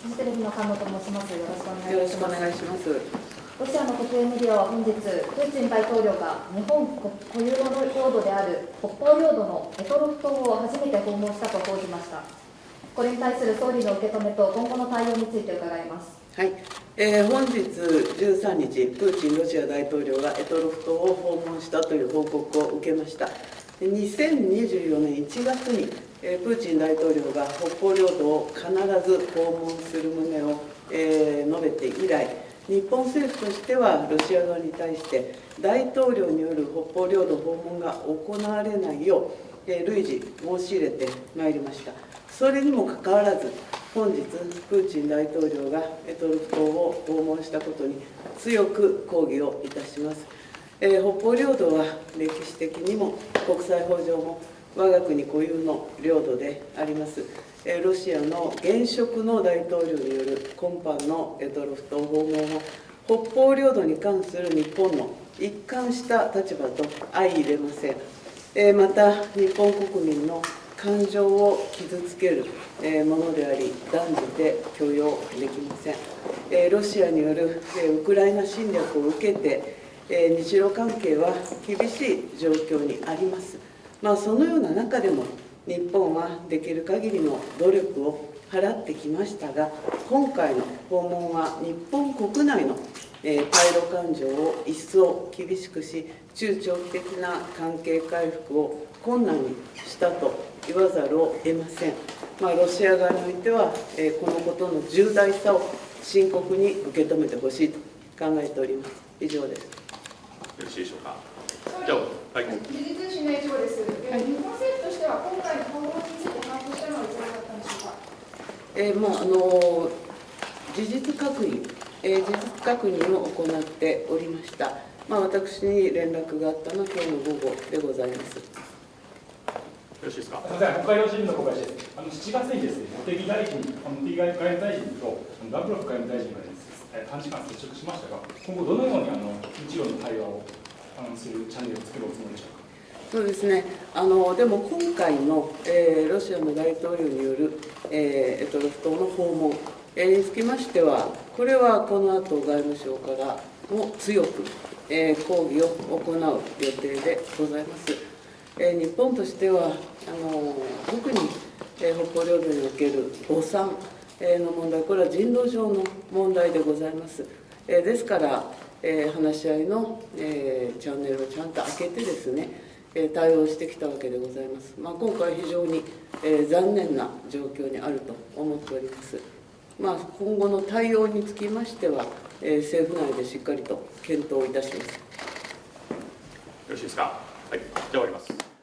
フジテレビの菅野と申します。よろしくお願いします。よろしくお願いします。ロシアの国営メディアは本日、プーチン大統領が日本固有の領土である北方領土の択捉島を初めて訪問したと報じました。これに対する総理の受け止めと今後の対応について伺います。はい、本日13日、プーチンロシア大統領が択捉島を訪問したという報告を受けました。2024年1月に、プーチン大統領が北方領土を必ず訪問する旨を、述べて以来、日本政府としてはロシア側に対して大統領による北方領土訪問が行われないよう累次申し入れてまいりました。それにもかかわらず本日プーチン大統領が択捉島を訪問したことに強く抗議をいたします。北方領土は歴史的にも国際法上も我が国固有の領土であります。ロシアの現職の大統領による今般の択捉島訪問を北方領土に関する日本の一貫した立場と相入れません。また日本国民の感情を傷つけるものであり断じて許容できません。ロシアによるウクライナ侵略を受けて日露関係は厳しい状況にあります。そのような中でも日本はできる限りの努力を払ってきましたが、今回の訪問は日本国内の対ロ感情を一層厳しくし、中長期的な関係回復を困難にしたと言わざるを得ません。ロシア側においては、このことの重大さを深刻に受け止めてほしいと考えております。以上です。よろしいでしょうか。じゃあ、はい。時事通信の一部です。日本政府としては今回の訪問について把握したのはいかがだったんでしょうか。事実確認を行っておりました。私に連絡があったのは今日の午後でございます。よろしいですか。すみません、北海道新聞の小林です。7月にですね、茂木大臣、茂木外務大臣とラブロフ外務大臣がですね、短時間接触しましたが、今後どのように日露の対話をするチャンネルを作るおつもりでしょうか。そうですね、でも今回の、ロシアの大統領による択捉島の訪問につきましては、これはこの後外務省からも強く、抗議を行う予定でございます。日本としては特に北方領土における誤算の問題、これは人道上の問題でございます。ですから話し合いのチャンネルをちゃんと開けてですね、対応してきたわけでございます。今回非常に残念な状況にあると思っております。今後の対応につきましては、政府内でしっかりと検討いたします。よろしいですか。はい、じゃあ終わります。